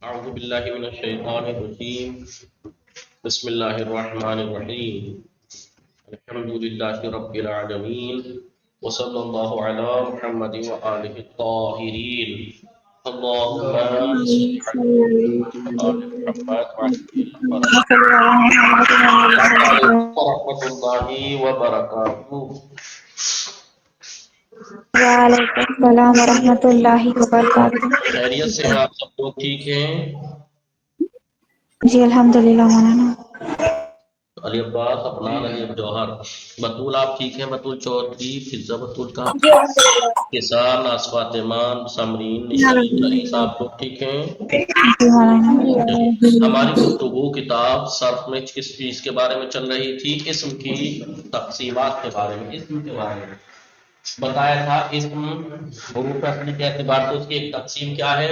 اعوذ باللہ من الشیطان الرجیم بسم اللہ الرحمن الرحیم الحمد للہ رب العالمین وصلی اللہ علی محمد وآلہ الطاہرین اللہم صل علی محمد وعلى آل محمد ورحمۃ اللہ وبرکاتہ۔ وعلیکم السلام ورحمۃ اللہ وبرکاتہ۔ خیریت سے ہیں آپ سب لوگ؟ ٹھیک ہیں؟ جی الحمدللہ مولانا۔ علی عباس، افنان، علی جوہر، بطول آپ ٹھیک ہیں؟ بطول چودھری، فضہ بطول کا، جی الحمدللہ کسان، آصفات ایمان، سمرین، نسرین، رئیس، آپ لوگ ٹھیک ہیں؟ جی مولانا۔ ہماری گفتگو کتاب صرف میں کس چیز کے بارے میں چل رہی تھی؟ اسم کی تقسیمات کے بارے میں، اسم کے بارے میں بتایا تھا۔ اسم حروف اصلی کے اعتبار سے اس کی ایک تقسیم کیا ہے؟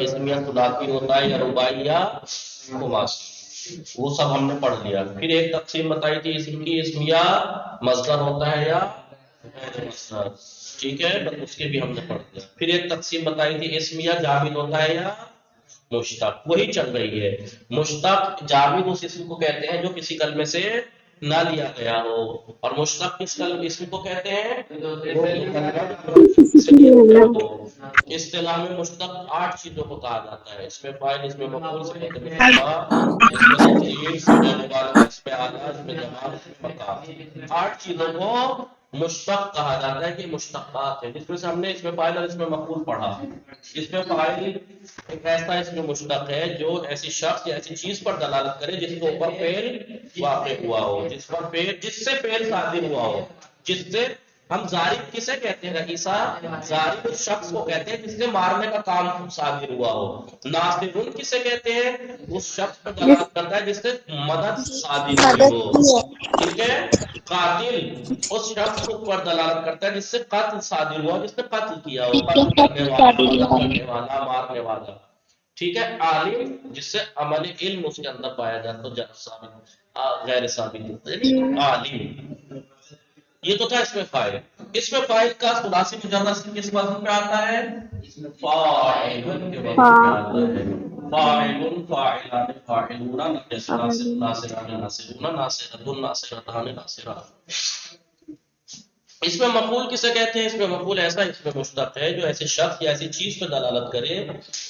اسم یا ثلاثی ہوتا ہے یا رباعی یا خماسی، وہ سب ہم نے پڑھ لیا۔ پھر ایک تقسیم بتائی تھی اسم کی، اسم یا مصدر ہوتا ہے یا غیر مصدر، ٹھیک ہے، بس اس کے بھی ہم نے پڑھ لیا۔ پھر ایک تقسیم بتائی تھی اسم یا جامد ہوتا ہے یا مشتق، وہی چل رہی ہے۔ مشتق جامد اس اسم کو کہتے ہیں جو کسی کلمے سے نہ لیا گیا ہو، اور مشتق کس اسم کو کہتے ہیں؟ اصطلاح میں مشتق 8 چیزوں کو کہا جاتا ہے۔ اس میں فاعل، اس میں مفعول، اس میں اس میں تفضیل، اس میں مبالغہ، اس میں اعلیٰ، اس میں جمال، اس میں مقام، 8 چیزوں کو مشتق کہا جاتا ہے کہ مشتقات ہیں، جس میں سے ہم نے اس میں فاعل اور اس میں مفعول پڑھا۔ اس میں فاعل ایک ایسا اس میں مشتق ہے جو ایسی شخص یا ایسی چیز پر دلالت کرے جس کے اوپر فعل واقع ہوا ہو، جس سے فعل صادر ہوا ہو، جس سے ہم ضارب کسے کہتے ہیں رئیسہ؟ ضارب اس شخص کو کہتے ہیں جس سے مارنے کا کام صادر ہوا ہو۔ ناصرون کسے کہتے ہیں؟ اس شخص پر دلالت کرتا ہے جس سے مدد صادر ہوئی ہو، ٹھیک ہے۔ قاتل اس شخص پر دلالت کرتا ہے جس سے قتل صادر ہوا، جس نے قتل کیا ہو، قتل کرنے والا، مدد کرنے والا، مارنے والا، ٹھیک ہے۔ عالم جس سے عمل علم اس کے اندر پایا جاتا ہے، ثابت غیر ثابت، یعنی عالم۔ یہ تو تھا اس میں فاعل۔ اس میں فاعل کا ثلاثی مجرد کس وزن پہ آتا ہے؟ فاعل کے وزن پہ آتا ہے۔ فاعل، فاعلان، فاعلون، ناصران، ناصرون، ناصرۃ، ناصرتان، ناصرات۔ اس میں مفعول کسے کہتے ہیں؟ اس میں مفعول ایسا اس میں مشتق ہے جو ایسے شخص یا ایسی چیز پہ دلالت کرے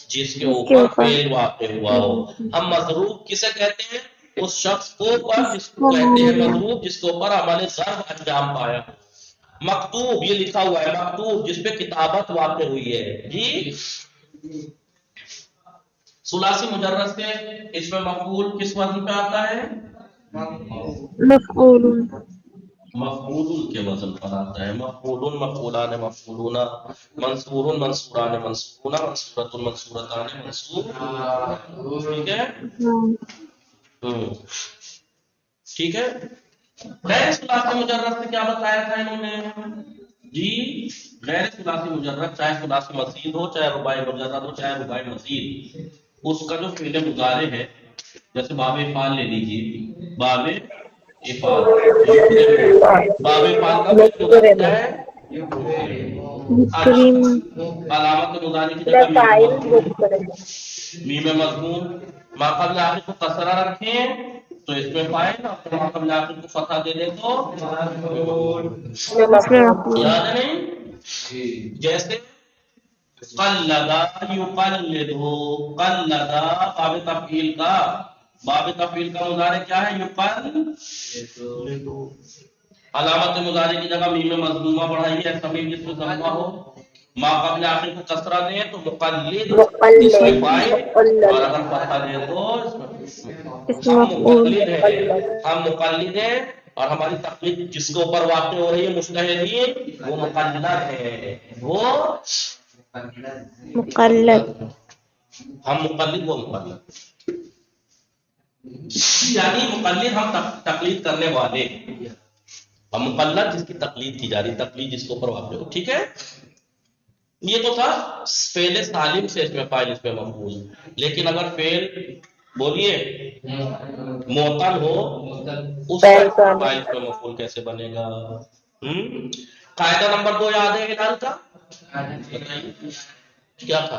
جس کے اوپر فعل واقع ہوا ہو۔ ہم مضروب کسے کہتے ہیں؟ اس شخص کو پر جس کو کہتے ہیں مضروب جس کے اوپر عمل ضرب انجام پایا۔ مکتوب یہ لکھا ہوا ہے، مکتوب جس پہ کتابت واقع ہوئی ہے، جی۔ ثلاثی مجرد سے اس میں مفعول کس وزن پہ آتا ہے؟ مفعول، مفعول کے وزن پر آتا ہے۔ مفعول، مفعولان، مفعولون، منصور، منصوران، منصورون، منصورۃ، منصورتان، منصور، ٹھیک ہے۔ ٹھیک ہے۔ غیر ثلاثی مجرد سے کیا بتایا تھا انہوں نے؟ جی، غیر ثلاثی مجرد چاہے ثلاثی مزید ہو، چاہے رباعی مجرد ہو، چاہے رباعی مزید، اس کا جو فعل مضارع ہے، جیسے باب افعال لے لیجیے، باب افعال، باب افعال کا فعل مضارع کیا ہے؟ کریم، علامت مضارع کی جگہ میم مضمون، ما قبل آخر کو کسرہ رکھیں تو اس میں فاعل، اور ما قبل آخر کو فتح دے دیں تو یاد ہے نہیں؟ جیسے قلدا یقلدو، قلدا باب تفعیل کا، باب تفعیل کا مضارع کیا ہے؟ یقلدو۔ علامت مضارع کی جگہ میم مضمومہ بڑھائیے، ایسا میم جس میں ضمہ ہو، ما قبل آخر کو کسرہ دیں تو مقلد اس میں فاعل، اور اگر فتح دیں تو ہم مقلد ہیں، ہم مقلد ہیں، اور ہماری تقلید جس کے اوپر واقع ہو رہی ہے مجتہدین وہ مقلد ہے، وہ مقلد، ہم مقلد وہ مقلد، یعنی مقلد ہم تقلید کرنے والے، ہم مقلد جس کی تقلید کی جا رہی، تقلید جس کے اوپر واقع ہو، ٹھیک ہے۔ یہ تو تھا فعل سالم سے اس میں فاعل، اس میں مفعول۔ لیکن اگر فعل بولیے معتل ہو، اس کا فاعل اس میں مفعول کیسے بنے گا؟ قاعدہ نمبر 2 یاد ہے ہلال کا؟ کیا تھا؟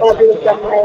قابل ضمہ ہے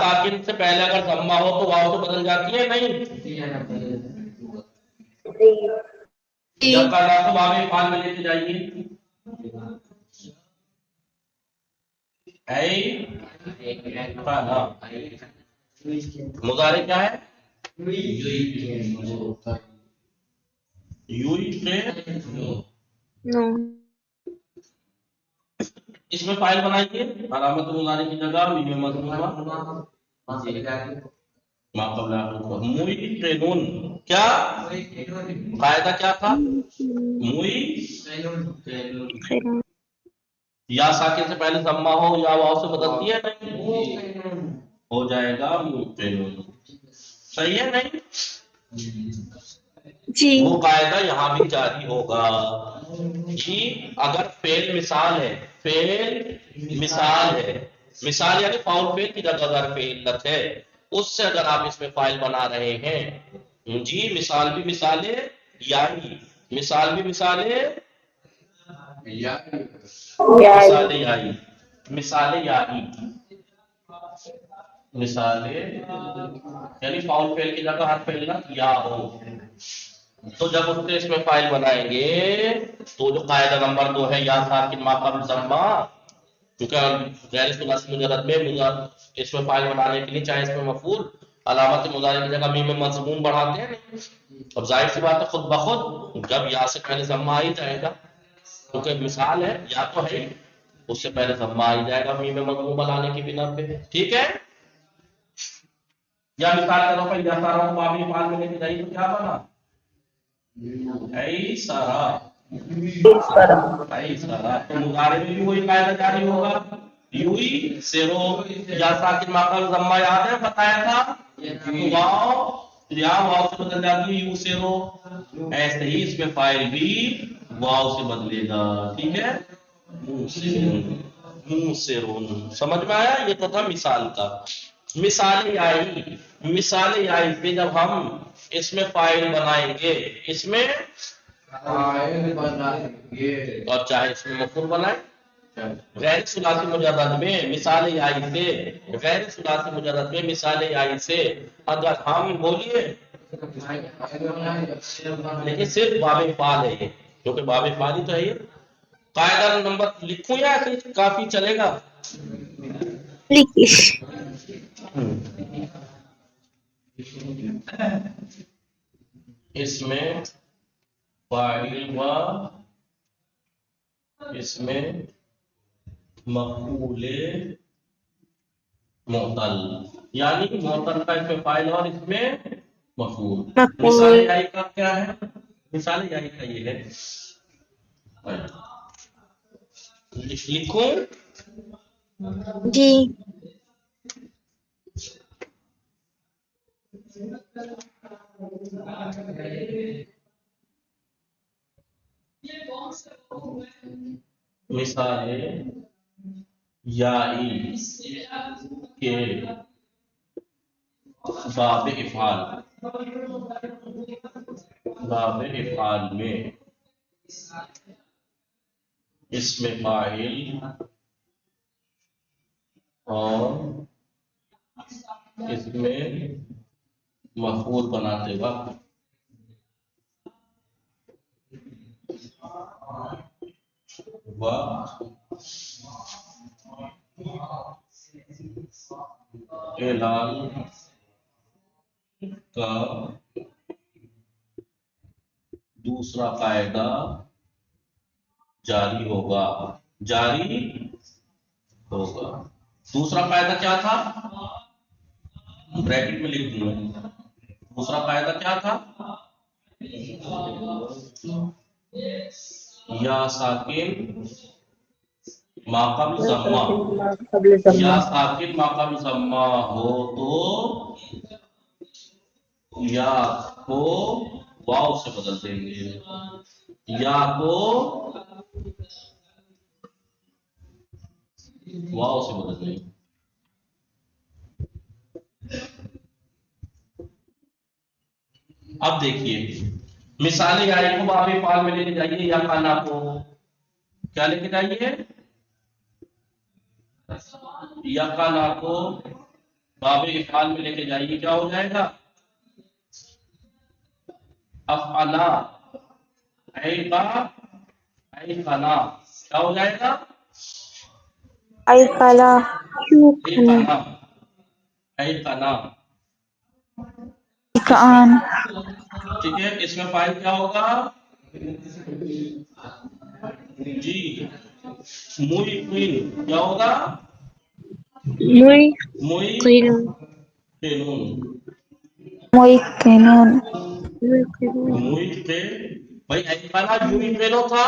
ساکن سے پہلے اگر ضمہ ہو تو واو سے بدل جاتی ہے نہیں؟ جی جب کا نام تو باب فعال میں لے کے جائیے اے فعلا مضارع کیا ہے؟ یوئی سے نو اس میں فائل بنائیے علامت مضارع کی جگہ میم مضمومہ ما قبل آخر کو موئی قینون کیا قاعدہ کیا تھا موئی یا ساکن سے پہلے ضمہ ہو یا واو سے بدلتی ہے نہیں ہو جائے گا موئی قینون صحیح ہے نہیں جی وہ قاعدہ یہاں بھی جاری ہوگا کہ اگر فعل مثال ہے فعل مثال ہے مثال یعنی فاؤل فعل کی جگہ اگر فعل لت ہے اس سے اگر آپ اس میں فائل بنا رہے ہیں جی مثال بھی مثالیں یائی مثال بھی مثالیں مثالیں یائی مثالیں یائی مثالیں یعنی فاؤل فعل کی جگہ ہر فعل نہ یا ہو تو جب اس سے اس میں فائل بنائیں گے تو جو قاعدہ نمبر 2 ہے یا ساکن ما قبل ضمہ کیونکہ غیر ثلاثی مجرد میں اس میں فائل بنانے کے لیے چاہے اس میں مفعول علامت مضارع کی جگہ میم مضموم بڑھاتے ہیں اب ظاہر سی بات ہے خود بخود جب یا سے پہلے ضمہ آ ہی جائے گا کیونکہ مثال ہے یا تو ہے اس سے پہلے ضمہ آ ہی جائے گا میم مضموم بنانے کی بنا پہ ٹھیک ہے یا مثال کے طور پر یا سارا کو بابی فعال میں لے کے جائیے تو کیا بنا ای سارا تو مضارع میں بھی وہی قاعدہ جاری ہوگا یوئی سیرو یا ساکن ما قبل ضمہ یاد ہے بتایا تھا واو یا واو سے بدل جاتی ہے یو سیرو ایسے ہی اس میں فاعل بھی واو سے بدلے گا ٹھیک ہے موسرون سمجھ میں آیا یہ تو تھا مثال کا مثال آئی پہ جب ہم اس میں فاعل بنائیں گے اس میں اور چاہے اس میں مفعول بنائیں غیر ثلاثی مجرد میں مثال آئی سے غیر ثلاثی مجرد میں مثال آئی سے اگر ہم بولیے لیکن صرف باب فعال ہے یہ کیونکہ باب فعال ہی تو ہے یہ قاعدہ نمبر لکھوں یا کافی چلے گا لکھیش اس میں فاعل و اس میں مفعول معطل یعنی معطل کا اس میں فاعل اور اس میں مفعول مثال یائی کا کیا ہے مثال یائی کا یہ ہے لکھوں جی مثال یائی کے باب افعال میں اس میں فاعل اور اس میں مفعول بناتے وقت اعلان کا دوسرا قاعدہ جاری ہوگا دوسرا قاعدہ کیا تھا بریکٹ میں لکھ دوں دوسرا قاعدہ کیا تھا یا ساکن ما قبل ضمہ یا ساکن ما قبل ضمہ ہو تو یا کو واو سے بدل دیں گے یا کو واو سے بدل دیں گے اب دیکھیے مثال یا کو باب فعال میں لے کے جائیے یا کانا کو کیا لے کے جائیے یا کانا کو باب افعال میں لے کے جائیے کیا ہو جائے گا افعلا ایقا ایقنا کیا ہو جائے گا ای کلا ایقنا ایقنا کان ٹھیک ہے اس میں فائل کیا ہوگا جی موئی کوئن کیا ہوگا muy موئی cuino, قینون موئقنون muy cuino, موئی کے بھائی ایقنا موئی قینو تھا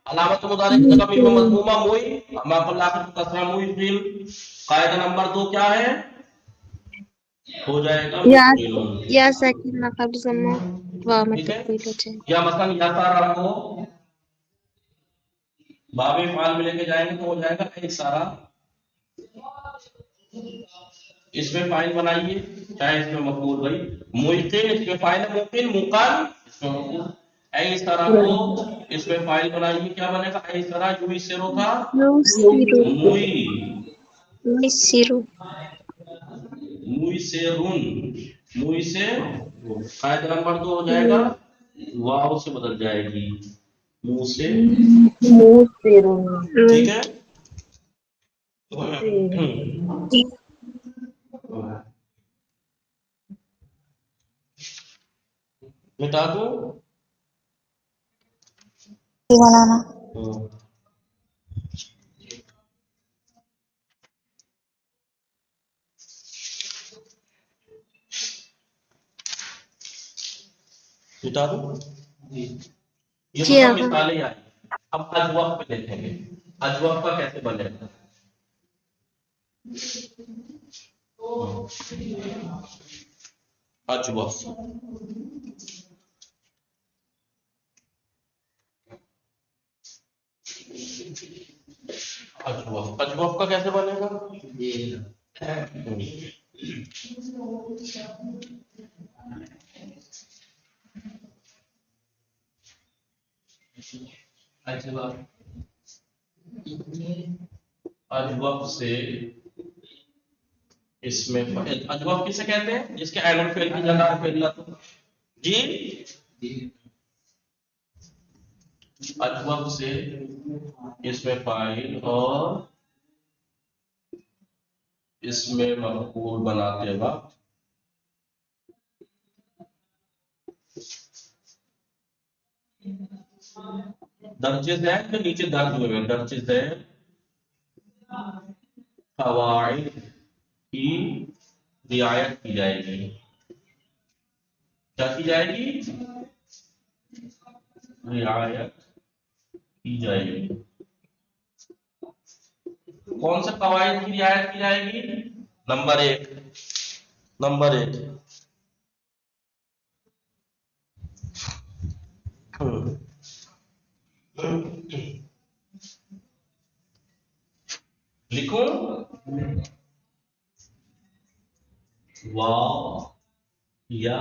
علامت مضارع کی جگہ بھی مضمومہ موئی ما قبل آخر کسرہ موئی قین قاعدہ نمبر 2 کیا ہے ہو جائے گا ya, مقبلون ya sakin makab sama wa ٹھیک ہے matapilo che. یا مثلا یا سارا کو باب فعال میں لے کے جائیں گے تو ہو جائے گا اے سارا اس میں فائل بنائیے چاہے اس میں مفعول بھائی موقن اس میں فائل ہے موقن موقن اس میں مفعول اے سارا کو اس میں فائل بنائیے کیا بنے گا اے سارا جو اس سے روکا No siru, موئی muy siru, موئی سے رون موئی سے قاعدہ نمبر 2 ہو جائے گا واو سے بدل جائے گی منہ سے ٹھیک ہے مٹا دوں جی مولانا مٹا دوں یہ تو Kia سب ka, مثالیں آئی اب اجوف پہ دیکھیں گے اجوف کا کیسے بنے گا اجوف اجوف اجوف کا کیسے بنے گا اجوف سے اس میں اجوف کسے کہتے ہیں جس کے عین الفعل کی جگہ فعل ہو جی اجوف سے اس میں فاعل اور اس میں مفعول بناتے وقت درج ذیل کے نیچے درج ہوئے درج ذیل قواعد کی رعایت کی جائے گی کیا کی جائے گی رعایت کی جائے گی کون سے قواعد کی رعایت کی جائے گی نمبر 1 لکھوں واو یا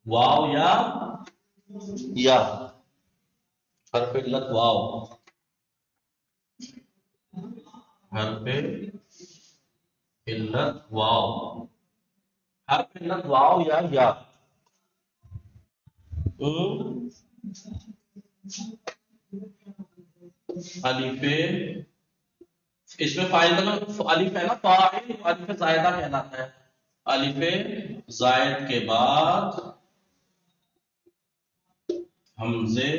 واو یا حرف علت واو حرف علت واو حرف علت واو یا الف اس میں فاعل الف ہے نا فاعل الف زائدہ کہلاتا ہے الف زائد کے بعد حمزے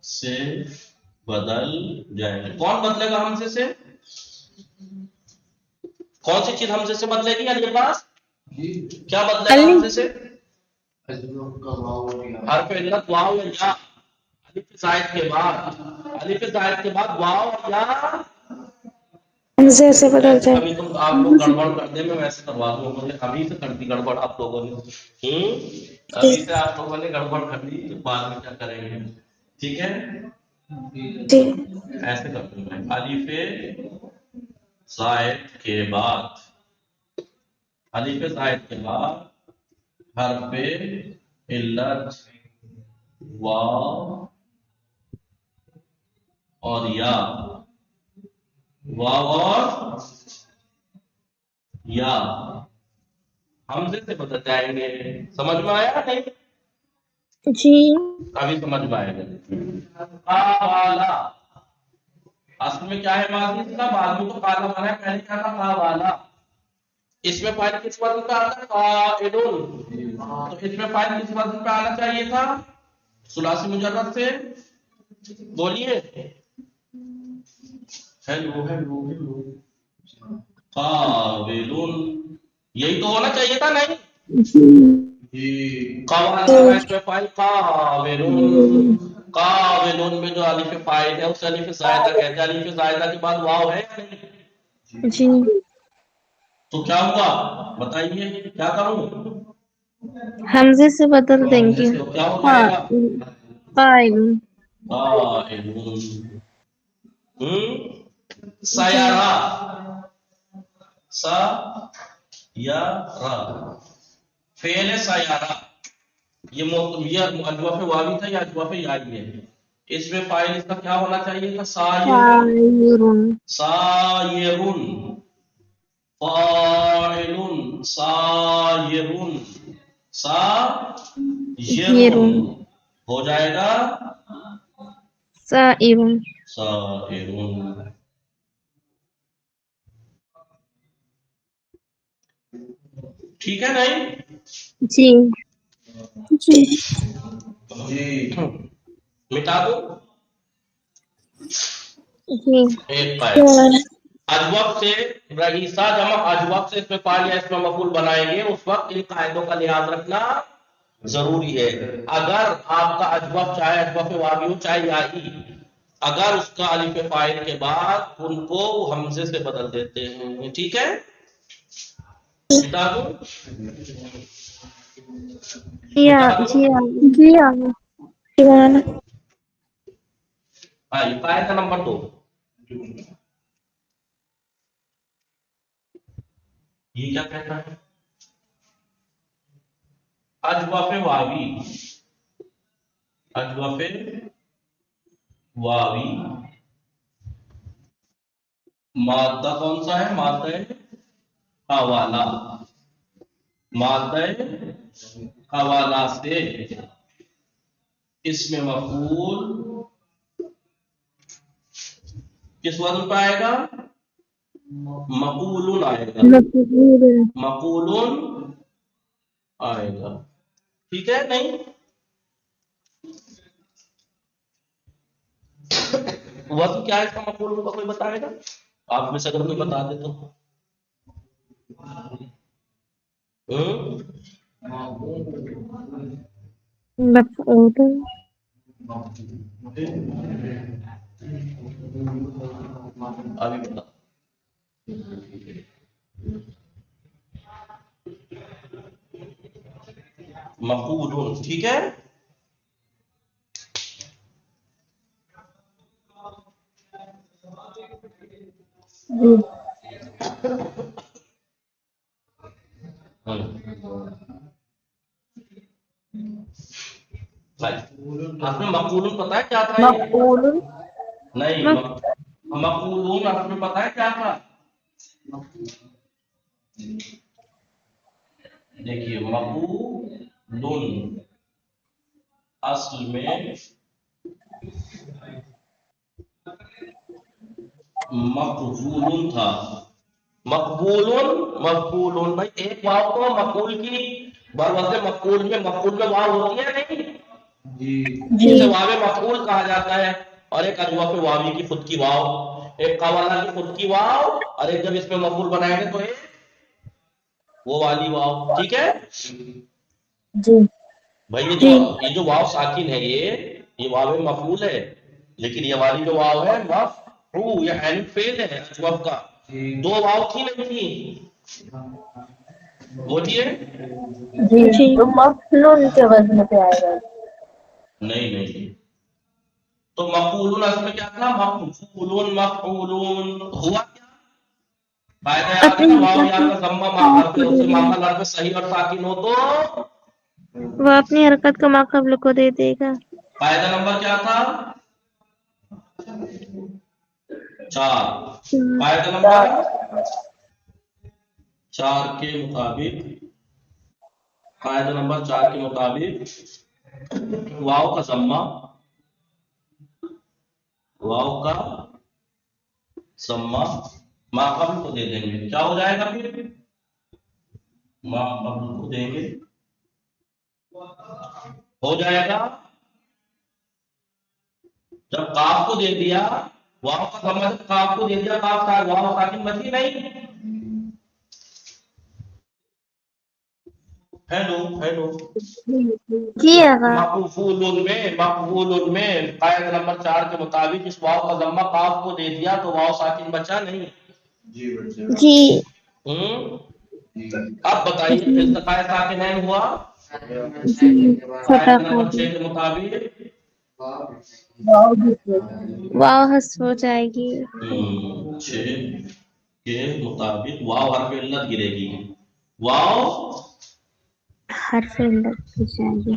سے بدل جائے گا کون بدلے گا حمزے سے کون سی چیز حمزے سے بدلے گی علی عباس کیا بدلے گا حمزے سے حرف علت واو یا الف زائد کے بعد واو یا حمزے سے بدل جائے ابھی تم آپ لوگ گڑبڑ کر دیں میں ویسے کروا دوں ابھی سے کر دی گڑبڑ آپ لوگوں نے ابھی سے آپ لوگوں نے گڑبڑ کر دی تو بعد میں کیا کریں گے ٹھیک ہے جی ایسے کر دوں میں الف زائد کے بعد حرف علت واو اور یا، واو اور یا حمزے سے بدل جائیں گے. سمجھ میں آیا نہیں؟ جی. ابھی سمجھ میں آئے گا. قاوالا اصل میں کیا ہے ماضی اس کا؟ ماضی تو قالا بنا ہے، پہلے کیا تھا؟ قاوالا. اس میں فاعل کس وزن پہ آتا ہے؟ قائلون. تو اس میں فاعل کس وزن پہ آنا چاہیے تھا؟ ثلاثی مجرد سے. بولیے. Hello hello hello. قابلون. یہی تو ہونا چاہیے تھا. نہیں قوالا کا اس میں فاعل قابلون. قابلون میں جو الف فاعل ہے اسے الف زائدہ کہتے ہیں. الف زائدہ کے بعد واو ہے یا نہیں؟ جی. تو کیا ہوا بتائیے، کیا کروں؟ حمزے سے بدل دیں گے. تو کیا ہو جائے گا؟ قائل. قائلون. جی. سیارہ. سا یا را فعل ہے سیارہ. یہ اجواف واوی تھا یا اجواف یائی ہے؟ اس میں فاعل اس کا کیا ہونا چاہیے تھا؟ سائرون. سائرون. فاعلون. سائرون. سائرون ہو جائے گا سائرون. سائرون. ٹھیک ہے نہیں؟ جی. جی. جی مٹا دو. جی. ایک جی قائد مولانا. اجوب سے رئیسہ جمع اجوب سے اس میں فاعل یا اس میں مفعول بنائیں گے، اس وقت ان قاعدوں کا لحاظ رکھنا ضروری ہے. اگر آپ کا اجوب چاہے اجوب واوی ہو چاہے یائی، اگر اس کا الف فاعل کے بعد ان کو حمزے سے بدل دیتے ہیں. ٹھیک ہے؟ مٹا دو. جی. مٹا دو. جی. جی آگے. جی مولانا. قاعدہ نمبر 2 یہ کیا کہتا ہے؟ اجوف واوی. اجوف واوی مادہ کون سا ہے؟ مادہ حوالہ. مادہ حوالہ سے اس میں مفعول کس وزن پہ آئے گا؟ مقولون آئے گا. مقولون آئے گا. ٹھیک ہے نہیں؟ وزن کیا ہے اس کا؟ مقولون کا کوئی بتائے گا؟ آپ میں سے اگر کوئی بتا دے تو. مفعول. ابھی بتا. مقولون. ٹھیک ہے. جی. آپ میں مقولون پتا ہے کیا تھا؟ مفعول. نہیں مقولون آپ میں پتا ہے کیا تھا؟ دیکھیے مقولون اصل میں مقبولون تھا. مقبولون بھائی ایک واو تو مقبول کی بروزے مقبول میں واو ہوتی ہے نہیں؟ جی. اسے واو مقبول کہا جاتا ہے. اور ایک اجوف واوی کی خود کی واو، ایک قوالا کی خود کی واو، اور ایک جب اس میں مقبول بنائیں گے تو ایک وہ والی واو. ٹھیک ہے جی. بھائی. جی. یہ جو واو ساکن ہے یہ واو مفعول ہے، لیکن یہ والی جو واو ہے مفعول یا عین فعل ہے اجوف کا. دو واو تھی نہیں تھی؟ بولیے. جی. تو مفعول کے وزن پہ آئے گا. نہیں تو مقولون اصل میں کیا تھا؟ مفعولون ہوا کیا؟ فائدہ یاد ہے نا؟ واو یا کا ضمہ حرف سے ماقل حرف صحیح اور ساکن ہو تو وہ اپنی حرکت کو ماقبل کو دے دے گا. قاعدہ نمبر کیا تھا؟ 4. قاعدہ نمبر 4 کے مطابق، قاعدہ نمبر 4 کے مطابق واو کا ضمہ، واو کا ضمہ ما قبل کو دے دیں گے. کیا ہو جائے گا پھر؟ ما قبل کو دیں گے، ہو جائے گا. جب قاف کو دے دیا، واو کا ضمہ جب قاف کو دے دیا، قاف کا واو ساکن بچی نہیں. ہیلو جی آقا. مقبول میں قاعدہ نمبر 4 کے مطابق اس واو کا ضمہ قاف کو دے دیا تو واو ساکن بچا نہیں. جی. اب بتائیے التقاء ساکنین ہوا. جی. قاعدہ فتح نمبر خاطر 6 کے مطابق واو حذف ہو جائے گی. 6 کے مطابق واو حرف علت گرے گی. واو حرف علت کی جائے گی.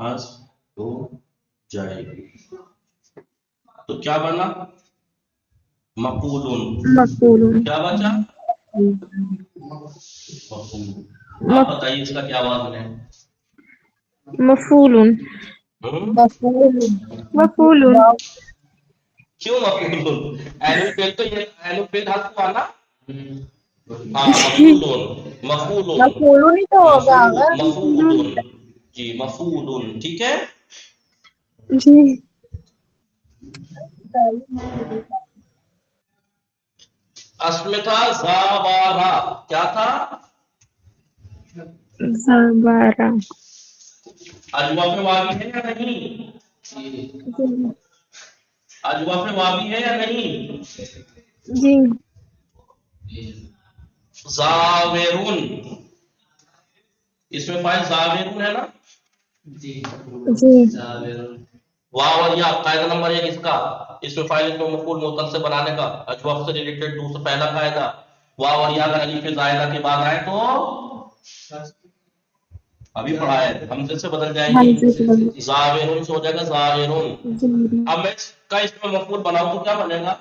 حذف ہو جائے گی. تو کیا بنا؟ مقبول. مقبول. کیا بچا؟ مقبول. آپ بتائیے اس کا کیا وزن ہے؟ مفعول. مفعول. کیوں مقبول؟ اینو فعل تو یہ اینو فعل حذف ہوا نا. ہاں مفعول نہیں تو ہوگا مفعول. جی مفعول. ٹھیک ہے. جی. اصل میں تھا زابارا. کیا تھا؟ زبارہ. اجوا پہ واوی ہے یا نہیں؟ اجوا پہ واوی ہے یا نہیں؟ جی. زاورون، اس میں فائل زاورون ہے نا. جی. واو اور یا قاعدہ نمبر 1 اس کا، اس میں فائل کو مفعول مطلق سے بنانے کا اجوا سے ریلیٹڈ دوسرا پہلا قاعدہ. واو اور یا اگر الف زائدہ کے بعد آئے تو ابھی پڑھا ہے حمزے سے بدل جائیں گی. زاورون سے ہو جائے گا زاورون. اب میں اس کا اس میں مفعول بناؤں تو کیا بنے گا؟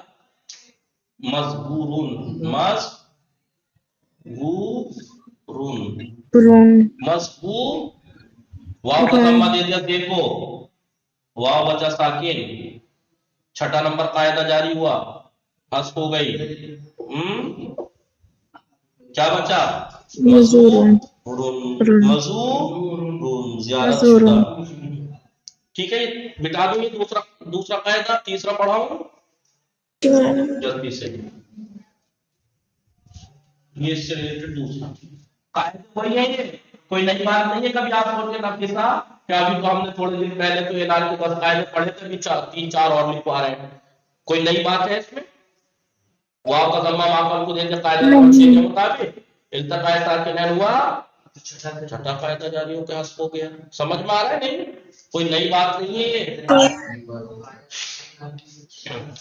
مذکورون. مذکورون. مذکور. واو کا ضمہ دے دیا دیکھو، واو بچا ساکن. چھٹا نمبر قاعدہ جاری ہوا، حذف ہو گئی. کیا بچا؟ مذکورون. مذکورون زیادہ شدہ. ٹھیک ہے. مٹا دوں یہ دوسرا قاعدہ. تیسرا پڑھاؤں جلدی سے. یہ اس سے ریلیٹڈ دوسرا قاعدہ وہی ہے. یہ کوئی نئی بات نہیں ہے. کبھی آپ سوچیں نا کسا کہ ابھی تو ہم نے تھوڑے دن پہلے تو اعلان کے 10 قاعدے پڑھے تھے، ابھی 3-4 اور لکھوا رہے ہیں. کوئی نئی بات ہے اس میں؟ واو کا ضمہ ماقبل کو دے کے قاعدہ نمبر 6 کے مطابق التقاء ساکنین ہوا، چھٹا قاعدہ جاری ہو کے حذف ہو گیا. سمجھ میں آ رہا ہے نہیں؟ کوئی نئی بات نہیں ہے یہ.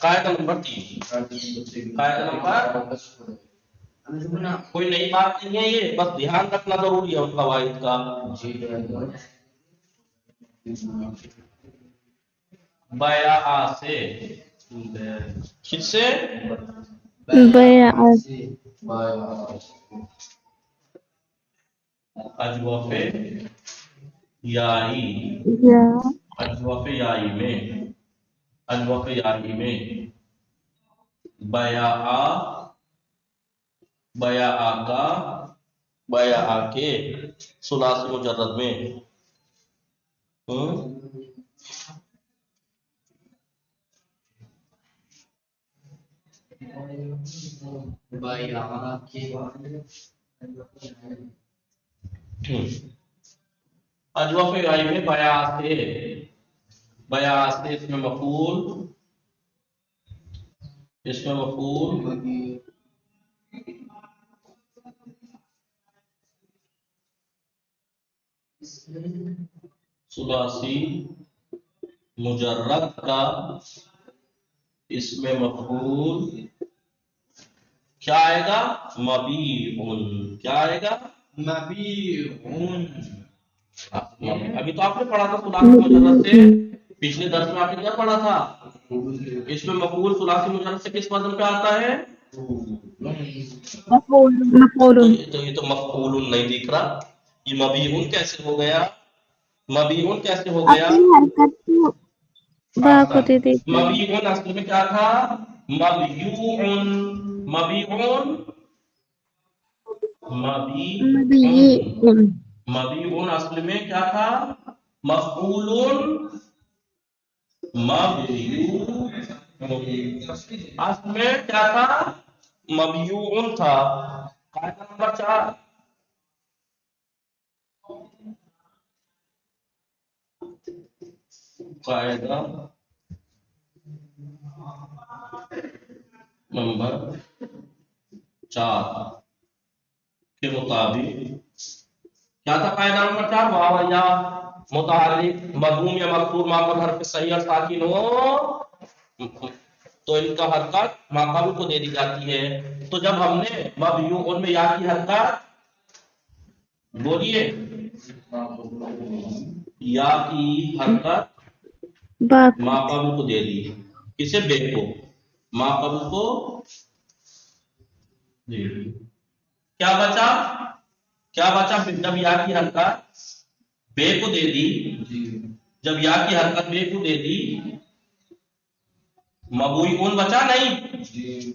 قاعدہ نمبر 3. قاعدہ نمبر کوئی نئی بات نہیں ہے یہ، بس دھیان رکھنا ضروری ہے ان قواعد کا. بیاء سے، کس سے؟ اجواف یائی. اجواف یائی میں، اجواف یائی میں بیاء کا، بیاء کے ثلاثی مجرد میں اجواف یائی میں بیاء سے، بیاء سے اس میں مفعول، اس میں مفعول ثلاثی مجرد کا اس میں مفعول کیا آئے گا؟ مبیعٌ. کیا آئے گا؟ ابھی تو آپ نے پڑھا تھا ثلاثی مجرد سے، پچھلے درس میں آپ نے کیا پڑھا تھا؟ اس میں مفعول ثلاثی مجرد سے کس وزن پہ آتا ہے؟ مفعول تو یہ تو مفعول نہیں دکھ رہا، یہ مبیعون کیسے ہو گیا؟ مبیعون کیسے ہو گیا؟ اپنی حرکت کو با کو دے دیتے ہیں. مبیعون اصل میں کیا تھا؟ مبیعون. مبیعون مبیعون مبیعون مبیعون اصل میں کیا تھا؟ مفعول مبیعون. اصل میں کیا تھا؟ مبیعون تھا. قاعدہ نمبر 4. قاعدہ نمبر 4 کے مطابق کیا تھا؟ قاعدہ نمبر 4 واو یا متحرک مضموم یا مکسور ما قبل حرف صحیح اور ساکن ہو تو ان کا حرکت ما قبل کو دے دی جاتی ہے. تو جب ہم نے مبیعون میں یا کی حرکت بولیے یا کی حرکت با ما قبل کو دے دی، کسے؟ بے کو. ما قبل کو دے دی. کیا بچا؟ کیا بچا؟ جب یا کی حرکت بے کو دے دی، جب یا کی حرکت بے کو دے دی مبوئون بچا نہیں؟ جی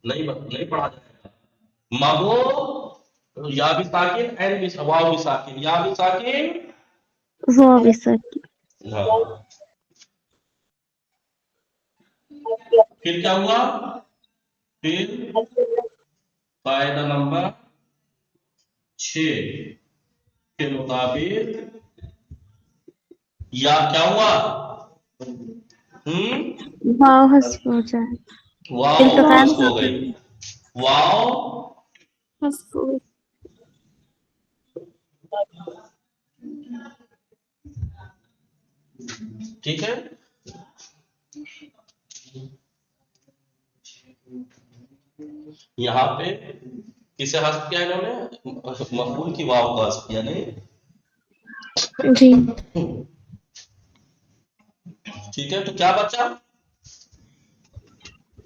نہیں پڑھا جائے گا. مبو یا بھی ساکن این بھی واو بھی ساکن یا بھی ساکن. وہ بھی سکی ہاں. پھر کیا ہوا؟ پھر قاعدہ نمبر 6 کے مطابق یا کیا ہوا؟ واو حذف ہو جائے. واو انتقال حذف ہو گئی. واو حذف ہو گئی. ٹھیک ہے. یہاں پہ کسے حذف کیا انہوں نے؟ مفعول کی واو کو حذف کیا. نہیں جی ٹھیک ہے. تو کیا بچا؟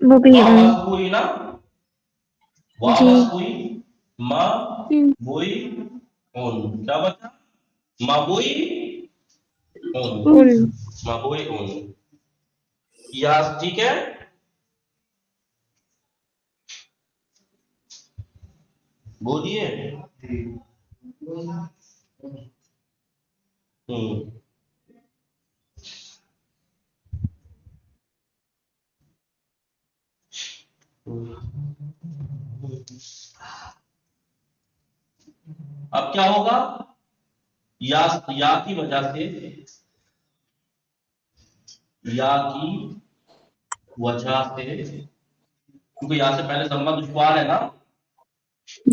مبیعون واو حذف ہوئی نا، واو جی حذف ہوئی. ما بوئی اون کیا بچا؟ مبوئی اون. ان مبوئی اون. یاس ٹھیک ہے. بولیے. اب کیا ہوگا؟ یا کی وجہ سے، یا کی وجہ سے، کیونکہ یا سے پہلے ضمہ دشوار ہے نا،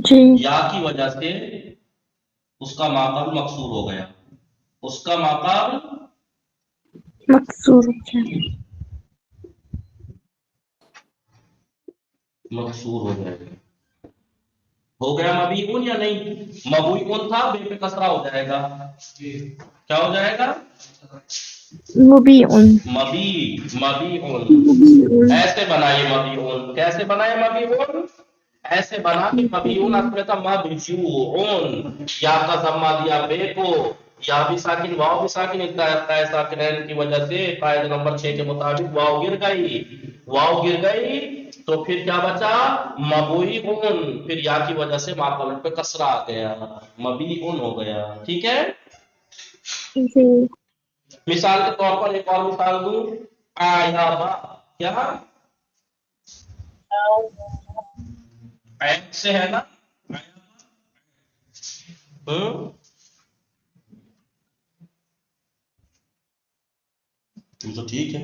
جی یا کی وجہ سے اس کا ماقبل مکسور ہو گیا. اس کا ماقبل مکسور ہو جائے. مکسور ہو جائے گا. ہو گیا مبیعون یا نہیں؟ مبیعون تھا، بے پہ کسرہ ہو جائے گا. کیا ہو جائے گا؟ مبیعون مبیعون. ایسے بنائیے مبیعون. کیسے بنائے مبیعون؟ ایسے بنا کہ مبیعون اصل تھا مبجوعون، یا کا ضمہ دیا بے کو، یا بھی ساکن واو بھی ساکن اتحاد ساکنین کی وجہ سے قاعدہ نمبر 6 کے مطابق واو گر گئی. واو گر گئی تو پھر کیا بچا؟ مبوئون. پھر یا کی وجہ سے ماقبل پہ کسرہ آ گیا، مبیعون ہو گیا. ٹھیک ہے. جی مثال کے طور پر ایک اور مثال دوں. آیابا کیا عین سے ہے نا؟ تو ٹھیک ہے.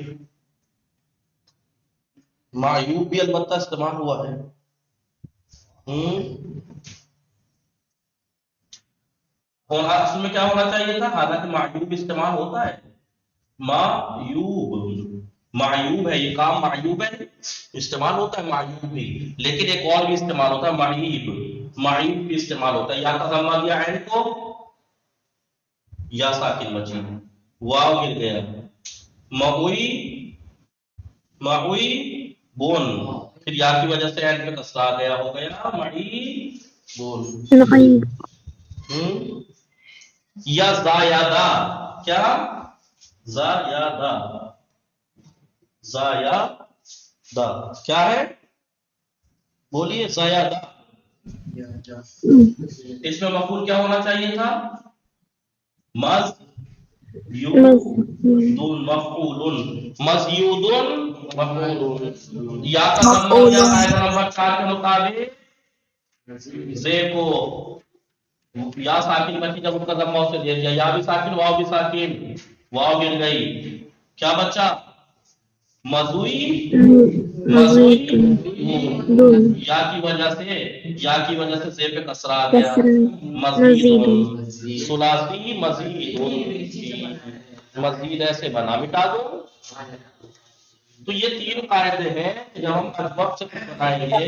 معیوب بھی البتہ استعمال ہوا ہے. اور اصل میں کیا ہونا چاہیے تھا؟ حالانکہ معیوب استعمال ہوتا ہے. معیوب ہے، یہ کام معیوب ہے، استعمال ہوتا ہے معیوب بھی. لیکن ایک اور بھی استعمال ہوتا ہے معیب. معی بھی استعمال ہوتا ہے. یا کا ضمہ دیا عین کو, یا ساکن بچی, واو گر گیا, معوی معوی بون, پھر یا کی وجہ سے عین پہ کسرہ آ گیا, ہو گیا معی بون. الغیب یا زایدہ, کیا زایدہ, زایدہ کیا ہے, بولیے زایدہ. اس میں مفعول کیا ہونا چاہیے تھا, مزیودن مفعول, مزیودن مفعول. یا کا ضمہ دیا قاعدہ نمبر 4 کے مطابق زے کو, یا ساکن بچی جب اس کا ضمہ اسے دے دیا, یا بھی ساکن واو بھی ساکن, واو گر گئی, کیا بچہ مزوئی یا کی وجہ سے زے پہ کسرہ آ گیا, مزیدون, ثلاثی مزیدون, مزید ایسے بنا, مٹا دو. تو یہ 3 قاعدے ہیں کہ جب ہم اجوب سے کچھ بنائیں گے,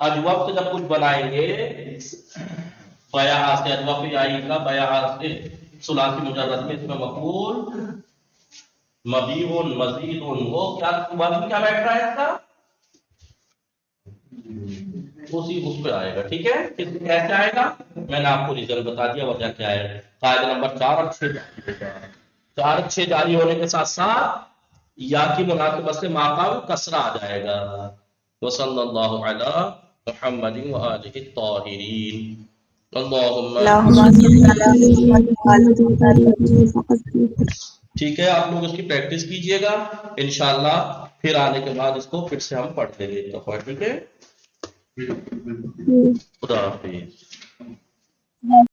اجوب سے جب کچھ بنائیں گے, بیاء سے اجوب پہ آئے گا, بیاء سے ثلاثی مجرد میں اس میں مفعول مبیعون مزیدون, وہ کیا کیا بیٹھ رہا ہے اس کا, اسی اس پہ آئے گا. ٹھیک ہے, کیسے آئے گا میں نے آپ کو ریزن بتا دیا, وجہ کیا ہے. قاعدہ نمبر 4 اور 6 4 6 جاری ہونے کے ساتھ ساتھ یا کی مناسبت سے ماقام کسرہ آ جائے گا. وصلی اللہ علی محمد وآلہ الطاہرین. ٹھیک ہے, آپ لوگ اس کی پریکٹس کیجئے گا انشاءاللہ, پھر آنے کے بعد اس کو پھر سے ہم پڑھ لیں گے ایک دفعہ. ٹھیک ہے, خدا حافظ.